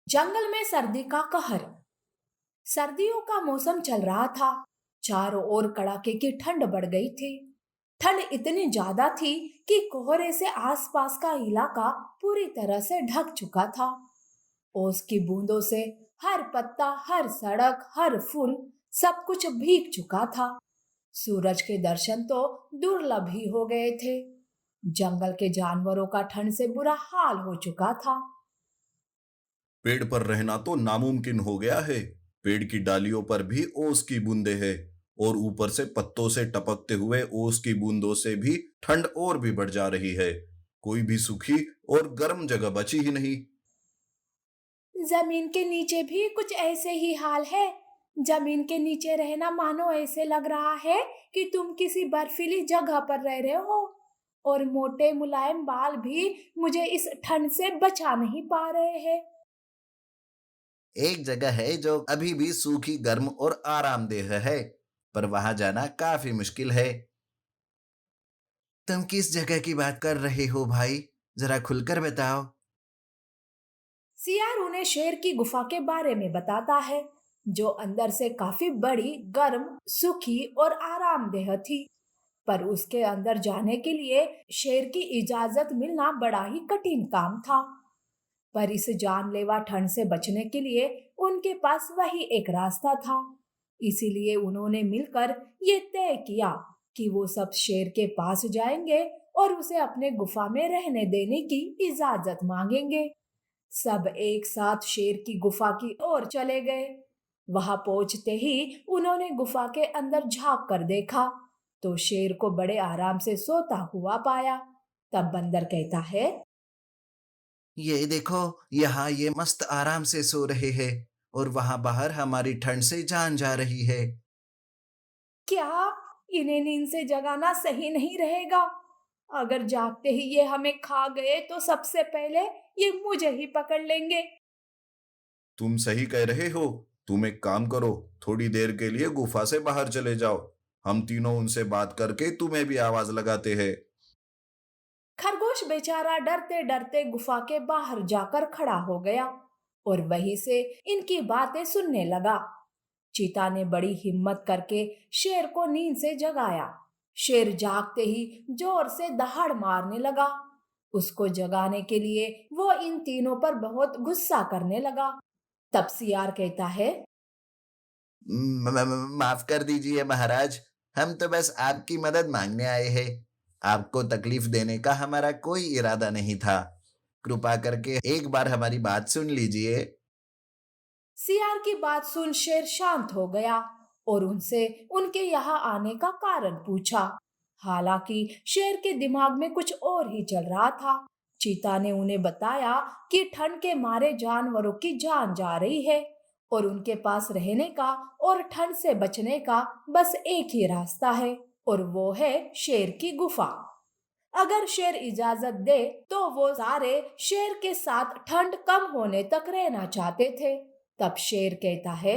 जंगल में सर्दी का कहर। सर्दियों का मौसम चल रहा था। चारों ओर कड़ाके की ठंड बढ़ गई थी। ठंड इतनी ज्यादा थी कि कोहरे से आसपास का इलाका पूरी तरह से ढक चुका था। ओस की बूंदों से हर पत्ता, हर सड़क, हर फूल, सब कुछ भीग चुका था। सूरज के दर्शन तो दुर्लभ ही हो गए थे। जंगल के जानवरों का ठंड से बुरा हाल हो चुका था। पेड़ पर रहना तो नामुमकिन हो गया है। पेड़ की डालियों पर भी ओस की बूंदें हैं और ऊपर से पत्तों से टपकते हुए ओस की बूंदों से भी ठंड और भी बढ़ जा रही है। कोई भी सूखी और गर्म जगह बची ही नहीं। जमीन के नीचे भी कुछ ऐसे ही हाल है। जमीन के नीचे रहना मानो ऐसे लग रहा है कि तुम किसी बर्फीली जगह पर रह रहे हो। और मोटे मुलायम बाल भी मुझे इस ठंड से बचा नहीं पा रहे हैं। एक जगह है जो अभी भी सूखी, गर्म और आरामदेह है, पर वहां जाना काफी मुश्किल है। तुम किस जगह की बात कर रहे हो भाई? जरा खुलकर बताओ। सियार उन्हें शेर की गुफा के बारे में बताता है, जो अंदर से काफी बड़ी, गर्म, सूखी और आरामदेह थी। पर उसके अंदर जाने के लिए शेर की इजाजत मिलना बड़ा ही कठिन काम था। पर इस जानलेवा ठंड से बचने के लिए उनके पास वही एक रास्ता था। इसीलिए उन्होंने मिलकर ये तय किया कि वो सब शेर के पास जाएंगे और उसे अपने गुफा में रहने देने की इजाजत मांगेंगे। सब एक साथ शेर की गुफा की ओर चले गए। वहां पहुंचते ही उन्होंने गुफा के अंदर झांक कर देखा तो शेर को बड़े आराम से सोता हुआ पाया। तब बंदर कहता है, ये देखो, यहाँ ये मस्त आराम से सो रहे हैं और वहां बाहर हमारी ठंड से जान जा रही है। क्या इन्हें नींद से जगाना सही नहीं रहेगा? अगर जागते ही ये हमें खा गए तो सबसे पहले ये मुझे ही पकड़ लेंगे। तुम सही कह रहे हो। तुम एक काम करो, थोड़ी देर के लिए गुफा से बाहर चले जाओ। हम तीनों उनसे बात करके तुम्हें भी आवाज लगाते हैं। खरगोश बेचारा डरते डरते गुफा के बाहर जाकर खड़ा हो गया और वहीं से इनकी बातें सुनने लगा। चीता ने बड़ी हिम्मत करके शेर को नींद से जगाया। शेर जागते ही जोर से दहाड़ मारने लगा। उसको जगाने के लिए वो इन तीनों पर बहुत गुस्सा करने लगा। तब सियार कहता है, माफ कर दीजिए महाराज, हम तो बस आपकी मदद मांगने आए हैं। आपको तकलीफ देने का हमारा कोई इरादा नहीं था। कृपा करके एक बार हमारी बात सुन लीजिए। सियार की बात सुन शेर शांत हो गया और उनसे उनके यहाँ आने का कारण पूछा। हालांकि शेर के दिमाग में कुछ और ही चल रहा था। चीता ने उन्हें बताया कि ठंड के मारे जानवरों की जान जा रही है और उनके पास रहने का और ठंड से बचने का बस एक ही रास्ता है, और वो है शेर की गुफा। अगर शेर इजाजत दे तो वो सारे शेर के साथ ठंड कम होने तक रहना चाहते थे। तब शेर कहता है,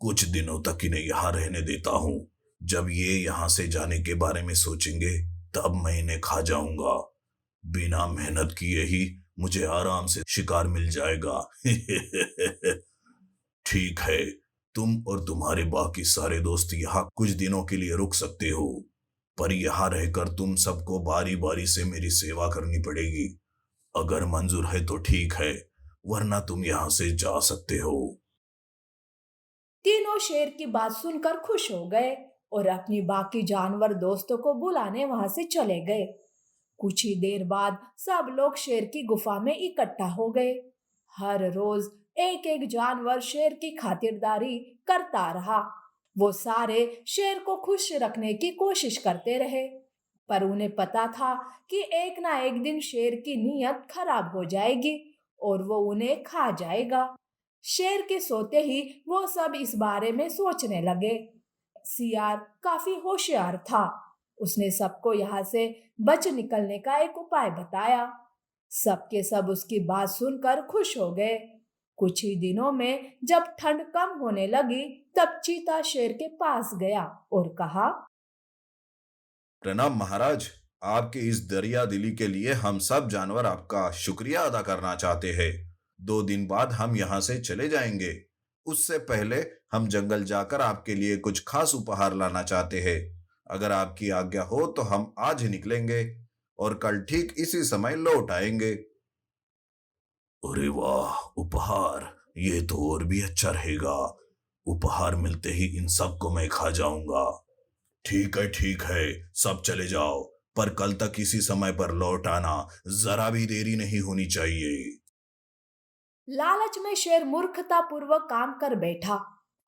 कुछ दिनों तक इन्हें यहाँ रहने देता हूँ। जब ये यहाँ से जाने के बारे में सोचेंगे, तब मैं इन्हें खा जाऊंगा। बिना मेहनत किए ही मुझे आराम से शिकार मिल जाएगा। ठीक है, तुम और तुम्हारे बाकी सारे दोस्त यहाँ कुछ दिनों के लिए रुक सकते हो, पर यहाँ रहकर तुम सबको बारी बारी से मेरी सेवा करनी पड़ेगी। अगर मंजूर है तो ठीक है, वरना तुम यहाँ से जा सकते हो। तीनों शेर की बात सुनकर खुश हो गए और अपनी बाकी जानवर दोस्तों को बुलाने वहां से चले गए। कुछ ही देर बाद सब लोग शेर की गुफा में इकट्ठा हो गए। हर रोज एक एक जानवर शेर की खातिरदारी करता रहा। वो सारे शेर को खुश रखने की कोशिश करते रहे, पर उन्हें पता था कि एक ना एक दिन शेर की नीयत खराब हो जाएगी और वो उन्हें खा जाएगा। शेर के सोते ही वो सब इस बारे में सोचने लगे। सियार काफी होशियार था। उसने सबको यहाँ से बच निकलने का एक उपाय बताया। सबके सब उसकी बात सुनकर खुश हो गए। कुछ ही दिनों में जब ठंड कम होने लगी, तब चीता शेर के पास गया और कहा, प्रणाम महाराज। आपकी इस दरिया दिली के लिए हम सब जानवर आपका शुक्रिया अदा करना चाहते हैं। 2 दिन बाद हम यहाँ से चले जाएंगे। उससे पहले हम जंगल जाकर आपके लिए कुछ खास उपहार लाना चाहते हैं। अगर आपकी आज्ञा हो तो हम आज ही निकलेंगे और कल ठीक इसी समय लौट आएंगे। अरे वाह, उपहार! ये तो और भी अच्छा रहेगा। उपहार मिलते ही इन सबको मैं खा जाऊंगा। ठीक है, सब चले जाओ, पर कल तक इसी समय पर लौट आना, जरा भी देरी नहीं होनी चाहिए। लालच में शेर मूर्खतापूर्वक काम कर बैठा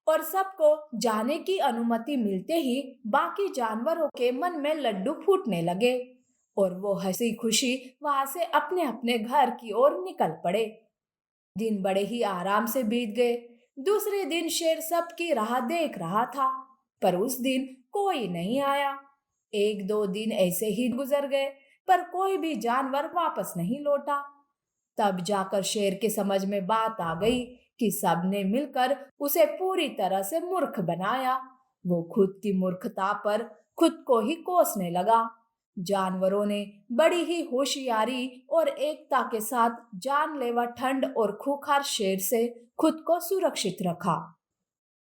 और सबको जाने की अनुमति मिलते ही बाकी जानवरों के मन में लड्डू फूटने लगे और वो हंसी खुशी वहां से अपने अपने घर की ओर निकल पड़े। दिन बड़े ही आराम से बीत गए। दूसरे दिन शेर सबकी राह देख रहा था, पर उस दिन कोई नहीं आया। 1-2 दिन ऐसे ही गुजर गए, पर कोई भी जानवर वापस नहीं लौटा। तब जाकर शेर के समझ में बात आ गई कि सबने मिलकर उसे पूरी तरह से मूर्ख बनाया। वो खुद की मूर्खता पर खुद को ही कोसने लगा। जानवरों ने बड़ी ही होशियारी और एकता के साथ जानलेवा ठंड और खूंखार शेर से खुद को सुरक्षित रखा।